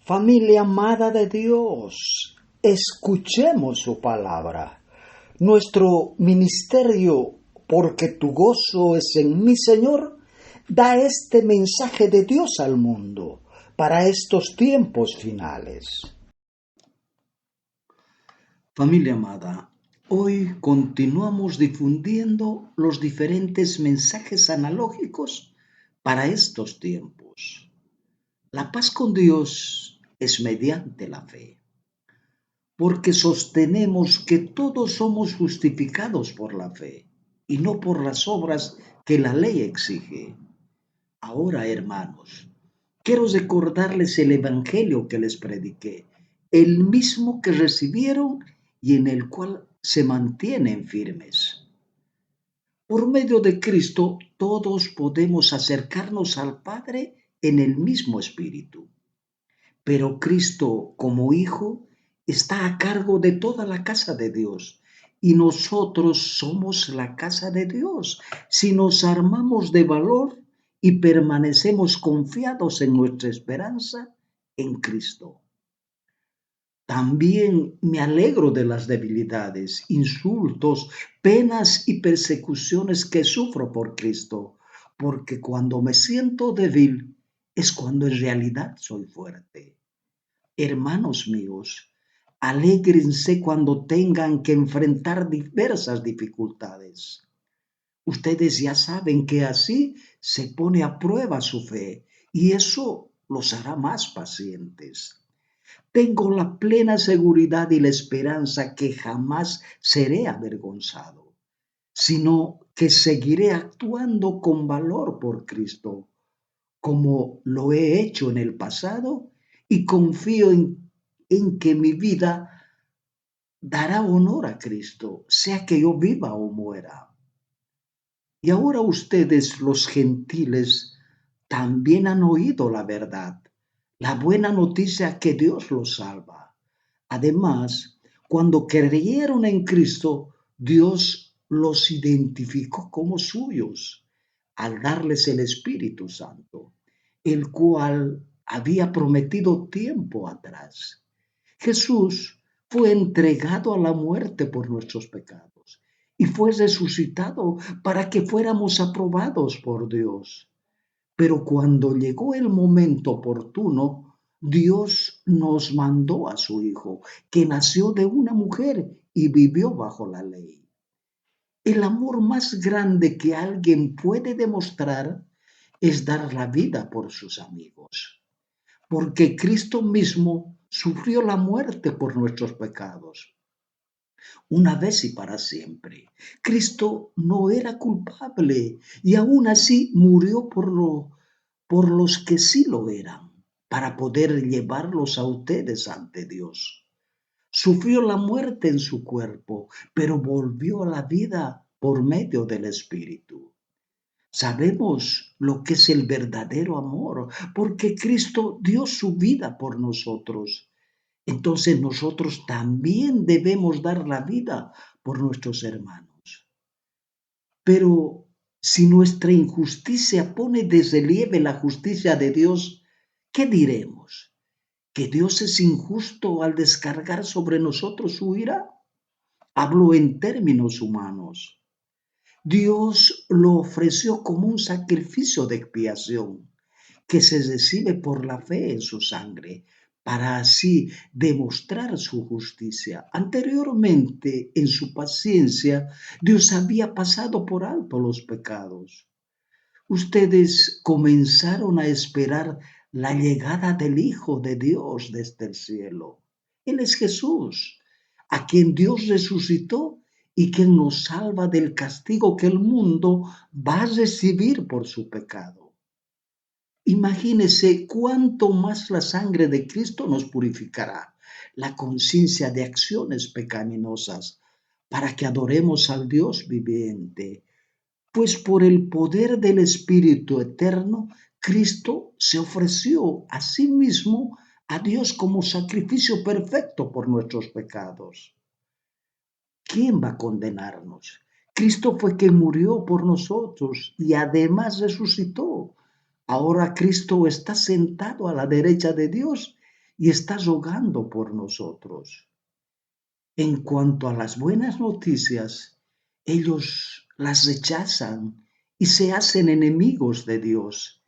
Familia amada de Dios, escuchemos su palabra. Nuestro ministerio, porque tu gozo es en mi Señor, da este mensaje de Dios al mundo para estos tiempos finales. Familia amada, hoy continuamos difundiendo los diferentes mensajes analógicos para estos tiempos. La paz con Dios es mediante la fe, porque sostenemos que todos somos justificados por la fe y no por las obras que la ley exige. Ahora, hermanos, quiero recordarles el evangelio que les prediqué, el mismo que recibieron y en el cual se mantienen firmes. Por medio de Cristo, todos podemos acercarnos al Padre en el mismo espíritu. Pero Cristo, como Hijo, está a cargo de toda la casa de Dios. Y nosotros somos la casa de Dios si nos armamos de valor y permanecemos confiados en nuestra esperanza en Cristo. También me alegro de las debilidades, insultos, penas y persecuciones que sufro por Cristo, porque cuando me siento débil es cuando en realidad soy fuerte. Hermanos míos, alégrense cuando tengan que enfrentar diversas dificultades. Ustedes ya saben que así se pone a prueba su fe y eso los hará más pacientes. Tengo la plena seguridad y la esperanza que jamás seré avergonzado, sino que seguiré actuando con valor por Cristo, como lo he hecho en el pasado y confío en que mi vida dará honor a Cristo, sea que yo viva o muera. Y ahora ustedes, los gentiles, también han oído la verdad, la buena noticia que Dios los salva. Además, cuando creyeron en Cristo, Dios los identificó como suyos al darles el Espíritu Santo, el cual había prometido tiempo atrás. Jesús fue entregado a la muerte por nuestros pecados y fue resucitado para que fuéramos aprobados por Dios. Pero cuando llegó el momento oportuno, Dios nos mandó a su Hijo, que nació de una mujer y vivió bajo la ley. El amor más grande que alguien puede demostrar es dar la vida por sus amigos, porque Cristo mismo sufrió la muerte por nuestros pecados, una vez y para siempre. Cristo no era culpable y aún así murió por los que sí lo eran, para poder llevarlos a ustedes ante Dios. Sufrió la muerte en su cuerpo, pero volvió a la vida por medio del Espíritu. Sabemos lo que es el verdadero amor, porque Cristo dio su vida por nosotros. Entonces nosotros también debemos dar la vida por nuestros hermanos. Pero si nuestra injusticia pone de relieve la justicia de Dios, ¿qué diremos? ¿Que Dios es injusto al descargar sobre nosotros su ira? Hablo en términos humanos. Dios lo ofreció como un sacrificio de expiación que se recibe por la fe en su sangre, para así demostrar su justicia. Anteriormente, en su paciencia, Dios había pasado por alto los pecados. Ustedes comenzaron a esperar la llegada del Hijo de Dios desde el cielo. Él es Jesús, a quien Dios resucitó y quien nos salva del castigo que el mundo va a recibir por su pecado. Imagínese cuánto más la sangre de Cristo nos purificará la conciencia de acciones pecaminosas para que adoremos al Dios viviente. Pues por el poder del Espíritu Eterno, Cristo se ofreció a sí mismo a Dios como sacrificio perfecto por nuestros pecados. ¿Quién va a condenarnos? Cristo fue quien murió por nosotros y además resucitó. Ahora Cristo está sentado a la derecha de Dios y está rogando por nosotros. En cuanto a las buenas noticias, ellos las rechazan y se hacen enemigos de Dios.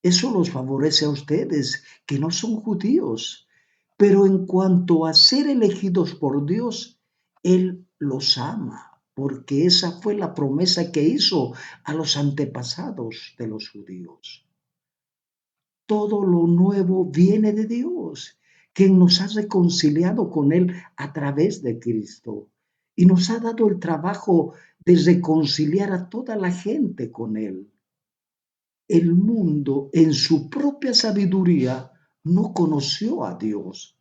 Eso los favorece a ustedes, que no son judíos. Pero en cuanto a ser elegidos por Dios, Él los ama, porque esa fue la promesa que hizo a los antepasados de los judíos. Todo lo nuevo viene de Dios, quien nos ha reconciliado con Él a través de Cristo y nos ha dado el trabajo de reconciliar a toda la gente con Él. El mundo en su propia sabiduría no conoció a Dios.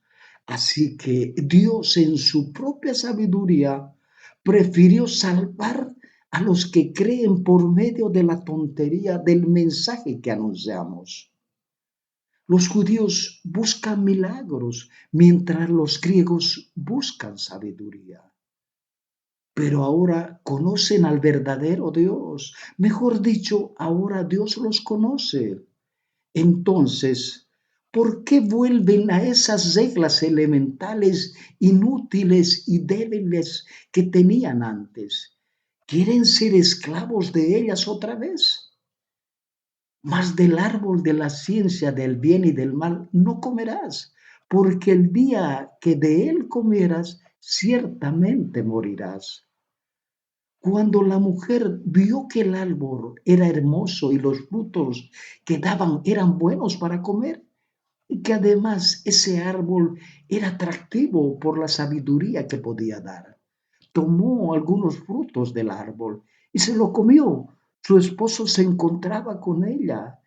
Así que Dios en su propia sabiduría prefirió salvar a los que creen por medio de la tontería del mensaje que anunciamos. Los judíos buscan milagros, mientras los griegos buscan sabiduría. Pero ahora conocen al verdadero Dios. Mejor dicho, ahora Dios los conoce. Entonces, ¿por qué vuelven a esas reglas elementales, inútiles y débiles que tenían antes? ¿Quieren ser esclavos de ellas otra vez? Mas del árbol de la ciencia del bien y del mal no comerás, porque el día que de él comieras, ciertamente morirás. Cuando la mujer vio que el árbol era hermoso y los frutos que daban eran buenos para comer, y que además ese árbol era atractivo por la sabiduría que podía dar, tomó algunos frutos del árbol y se lo comió. Su esposo se encontraba con ella.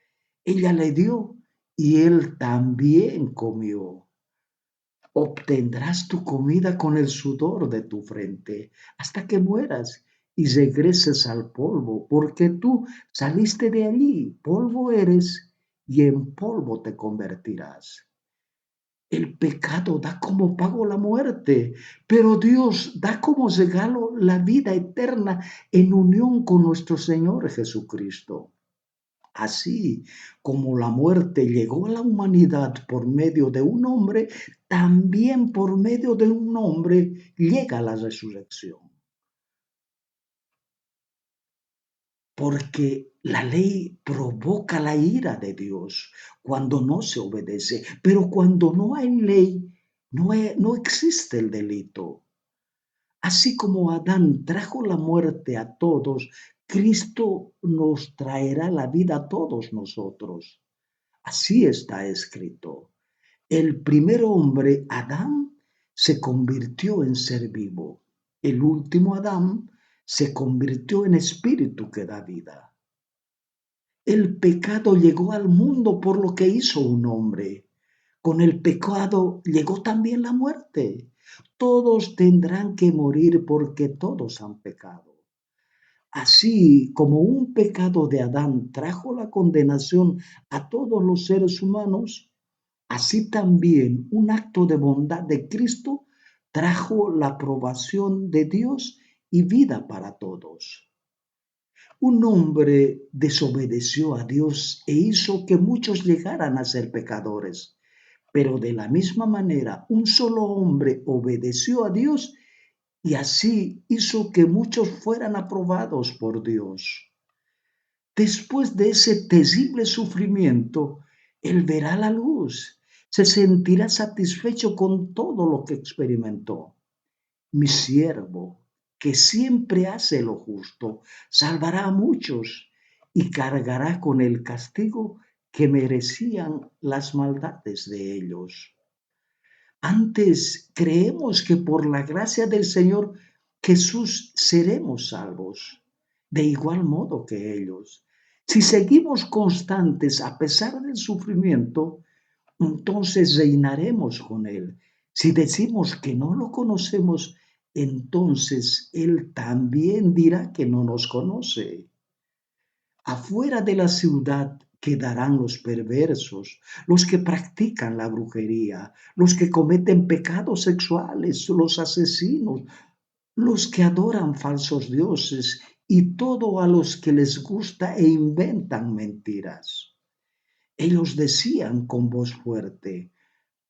Ella le dio y él también comió. Obtendrás tu comida con el sudor de tu frente hasta que mueras y regreses al polvo, porque tú saliste de allí, polvo eres y en polvo te convertirás. El pecado da como pago la muerte, pero Dios da como regalo la vida eterna en unión con nuestro Señor Jesucristo. Así como la muerte llegó a la humanidad por medio de un hombre, también por medio de un hombre llega la resurrección. Porque la ley provoca la ira de Dios cuando no se obedece, pero cuando no hay ley, no existe el delito. Así como Adán trajo la muerte a todos, Cristo nos traerá la vida a todos nosotros. Así está escrito. El primer hombre, Adán, se convirtió en ser vivo. El último Adán se convirtió en espíritu que da vida. El pecado llegó al mundo por lo que hizo un hombre. Con el pecado llegó también la muerte. Todos tendrán que morir porque todos han pecado. Así como un pecado de Adán trajo la condenación a todos los seres humanos, así también un acto de bondad de Cristo trajo la aprobación de Dios y vida para todos. Un hombre desobedeció a Dios e hizo que muchos llegaran a ser pecadores, pero de la misma manera un solo hombre obedeció a Dios y así hizo que muchos fueran aprobados por Dios. Después de ese terrible sufrimiento, él verá la luz, se sentirá satisfecho con todo lo que experimentó. Mi siervo, que siempre hace lo justo, salvará a muchos y cargará con el castigo que merecían las maldades de ellos. Antes creemos que por la gracia del Señor Jesús seremos salvos, de igual modo que ellos. Si seguimos constantes a pesar del sufrimiento, entonces reinaremos con Él. Si decimos que no lo conocemos, entonces Él también dirá que no nos conoce. Afuera de la ciudad quedarán los perversos, los que practican la brujería, los que cometen pecados sexuales, los asesinos, los que adoran falsos dioses y todo a los que les gusta e inventan mentiras. Ellos decían con voz fuerte: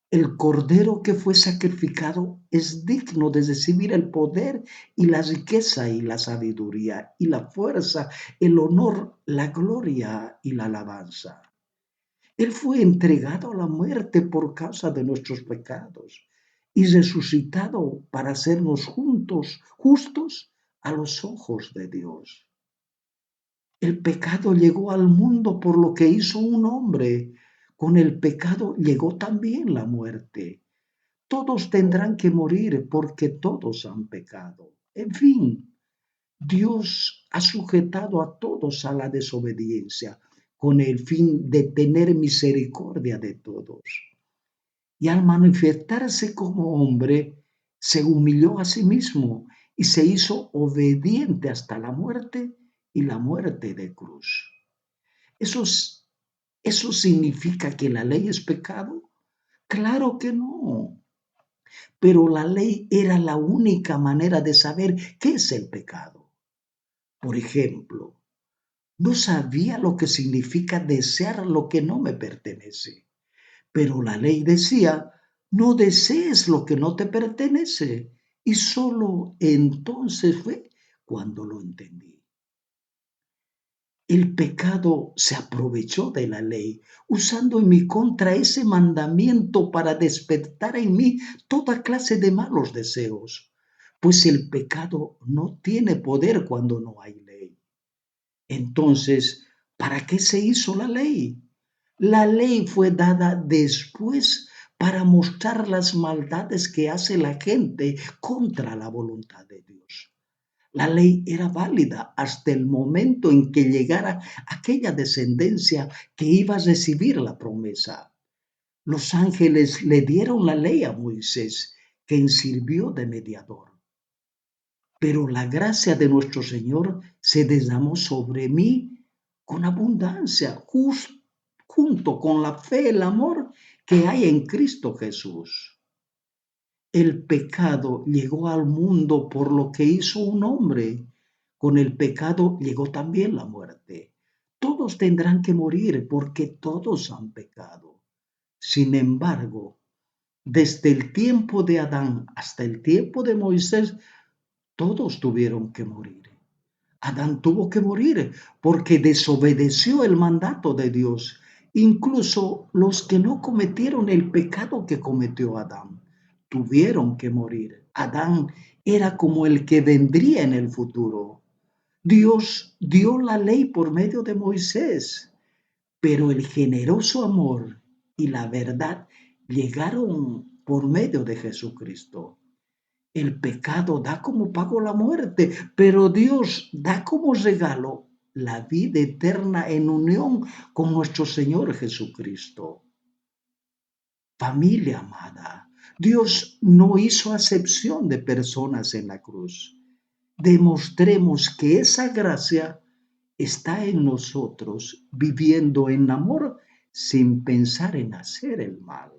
El cordero que fue sacrificado es digno de recibir el poder y la riqueza y la sabiduría y la fuerza, el honor, la gloria y la alabanza. Él fue entregado a la muerte por causa de nuestros pecados y resucitado para hacernos justos a los ojos de Dios. El pecado llegó al mundo por lo que hizo un hombre. Con el pecado llegó también la muerte. Todos tendrán que morir porque todos han pecado. En fin, Dios ha sujetado a todos a la desobediencia con el fin de tener misericordia de todos. Y al manifestarse como hombre, se humilló a sí mismo y se hizo obediente hasta la muerte y la muerte de cruz. ¿Eso, eso significa que la ley es pecado? Claro que no. Pero la ley era la única manera de saber qué es el pecado. Por ejemplo, no sabía lo que significa desear lo que no me pertenece, pero la ley decía, no desees lo que no te pertenece. Y solo entonces fue cuando lo entendí. El pecado se aprovechó de la ley, usando en mi contra ese mandamiento para despertar en mí toda clase de malos deseos, pues el pecado no tiene poder cuando no hay ley. Entonces, ¿para qué se hizo la ley? La ley fue dada después para mostrar las maldades que hace la gente contra la voluntad de Dios. La ley era válida hasta el momento en que llegara aquella descendencia que iba a recibir la promesa. Los ángeles le dieron la ley a Moisés, quien sirvió de mediador. Pero la gracia de nuestro Señor se derramó sobre mí con abundancia, junto con la fe y el amor que hay en Cristo Jesús. El pecado llegó al mundo por lo que hizo un hombre. Con el pecado llegó también la muerte. Todos tendrán que morir porque todos han pecado. Sin embargo, desde el tiempo de Adán hasta el tiempo de Moisés, todos tuvieron que morir. Adán tuvo que morir porque desobedeció el mandato de Dios, incluso los que no cometieron el pecado que cometió Adán. Tuvieron que morir. Adán era como el que vendría en el futuro. Dios dio la ley por medio de Moisés, pero el generoso amor y la verdad llegaron por medio de Jesucristo. El pecado da como pago la muerte, pero Dios da como regalo la vida eterna en unión con nuestro Señor Jesucristo. Familia amada, Dios no hizo acepción de personas en la cruz. Demostremos que esa gracia está en nosotros, viviendo en amor sin pensar en hacer el mal.